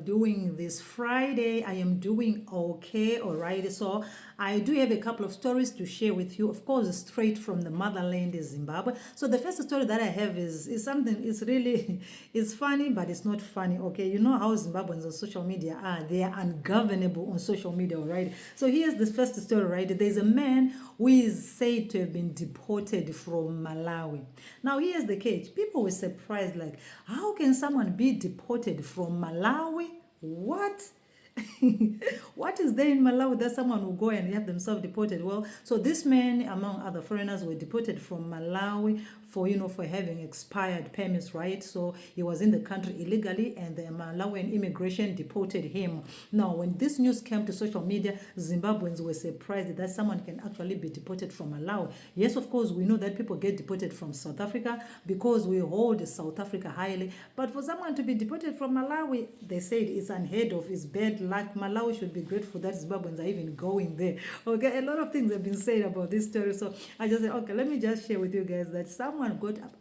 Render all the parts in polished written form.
doing this Friday? I am doing okay, all right. So I do have a couple of stories to share with you, of course, straight from the motherland is Zimbabwe. So the first story that I have is something, it's really, it's funny, but it's not funny, okay? You know how Zimbabweans on social media are. They are ungovernable on social media, all right? So here's the first story, right? There's a man who is said to have been deported from Malawi. Now, here's the catch. People were surprised, like, how can someone be deported from Malawi? What? What is there in Malawi that someone will go and have themselves deported? Well, so this man, among other foreigners, were deported from Malawi for, for having expired permits, right? So he was in the country illegally, and the Malawian immigration deported him. Now, when this news came to social media, Zimbabweans were surprised that someone can actually be deported from Malawi. Yes, of course, we know that people get deported from South Africa because we hold South Africa highly. But for someone to be deported from Malawi, they said it's unheard of, it's bad luck. Malawi should be grateful that Zimbabweans are even going there. Okay, a lot of things have been said about this story. So I just said, okay, let me just share with you guys that someone got up.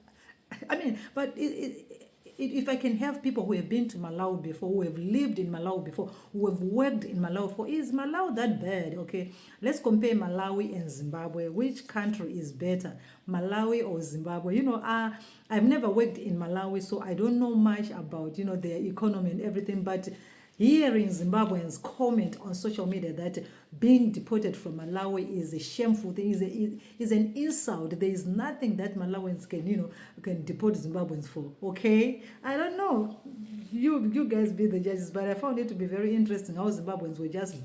I mean, but if I can have people who have been to Malawi before, who have lived in Malawi before, who have worked in Malawi for, is Malawi that bad? Okay, let's compare Malawi and Zimbabwe. Which country is better, Malawi or Zimbabwe? I've never worked in Malawi, so I don't know much about, their economy and everything, but hearing Zimbabweans comment on social media that being deported from Malawi is a shameful thing, is an insult. There is nothing that Malawians can deport Zimbabweans for. Okay, I don't know. You guys be the judges, but I found it to be very interesting how Zimbabweans were just,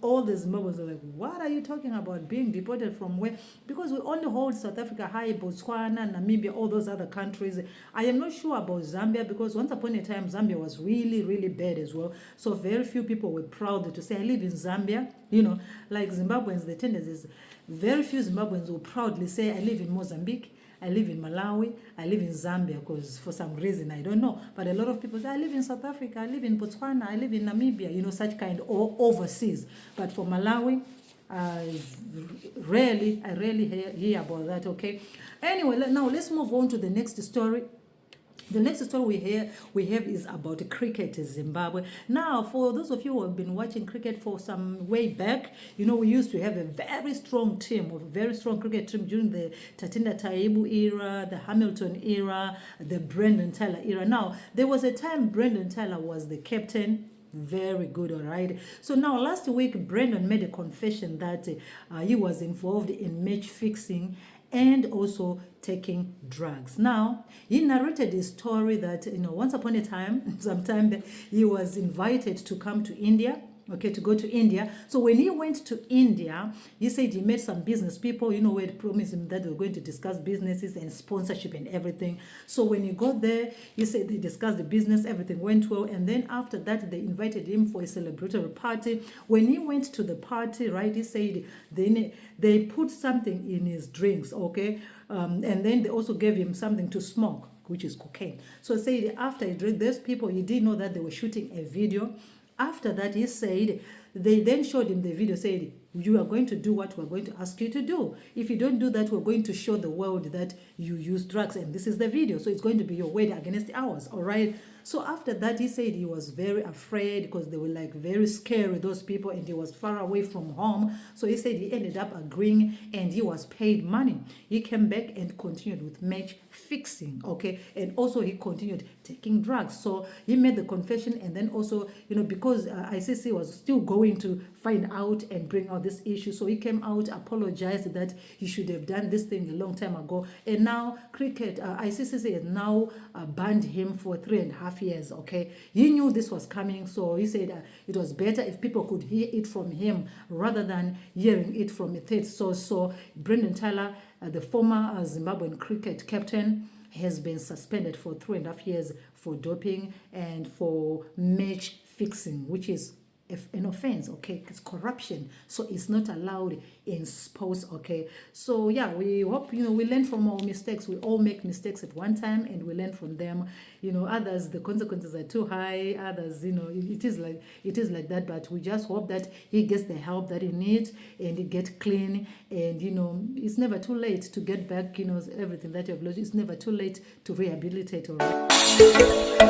all the Zimbabweans were like, what are you talking about? Being deported from where? Because we only hold South Africa high, Botswana, Namibia, all those other countries. I am not sure about Zambia, because once upon a time, Zambia was really, really bad as well. So very few people were proud to say, I live in Zambia. Like Zimbabweans, the tendency is very few Zimbabweans will proudly say, I live in Mozambique, I live in Malawi, I live in Zambia, because for some reason, I don't know. But a lot of people say, I live in South Africa, I live in Botswana, I live in Namibia, such kind, or overseas. But for Malawi, I rarely hear about that, okay? Anyway, now let's move on to the next story. The next story we have is about cricket in Zimbabwe. Now, for those of you who have been watching cricket for some way back, we used to have a very strong cricket team during the Tatinda Taibu era, the Hamilton era, the Brendan Tylor era. Now, there was a time Brendan Tylor was the captain. Very good, all right. So now, last week, Brendan made a confession that he was involved in match fixing and also taking drugs. Now, he narrated his story that, once upon a time, sometime he was invited to come to India, to go to India. So when he went to India, he said he met some business people, who had promised him that they were going to discuss businesses and sponsorship and everything. So when he got there, he said they discussed the business, everything went well. And then after that, they invited him for a celebratory party. When he went to the party, right, he said they put something in his drinks, okay? And then they also gave him something to smoke, which is cocaine. So he said after he drank, those people, he didn't know that they were shooting a video. After that, he said, they then showed him the video, said, you are going to do what we're going to ask you to do. If you don't do that, we're going to show the world that you use drugs. And this is the video. So it's going to be your word against ours. All right. So after that, he said he was very afraid because they were like very scary, those people, and he was far away from home. So he said he ended up agreeing and he was paid money. He came back and continued with match fixing. Okay. And also he continued taking drugs. So he made the confession, and then also, because ICC was still going to find out and bring out this issue. So he came out, apologized that he should have done this thing a long time ago. And now ICC has now banned him for 3.5 years. Okay, he knew this was coming, so he said it was better if people could hear it from him rather than hearing it from a third source. So Brendan Tylor, the former Zimbabwean cricket captain, has been suspended for 3.5 years for doping and for match fixing, which is an offense. Okay, it's corruption, so it's not allowed in sports. Okay, so yeah, we hope we learn from our mistakes. We all make mistakes at one time and we learn from them. Others, the consequences are too high. Others, it is like that, but we just hope that he gets the help that he needs and he gets clean, and it's never too late to get back everything that you've lost. It's never too late to rehabilitate. All right.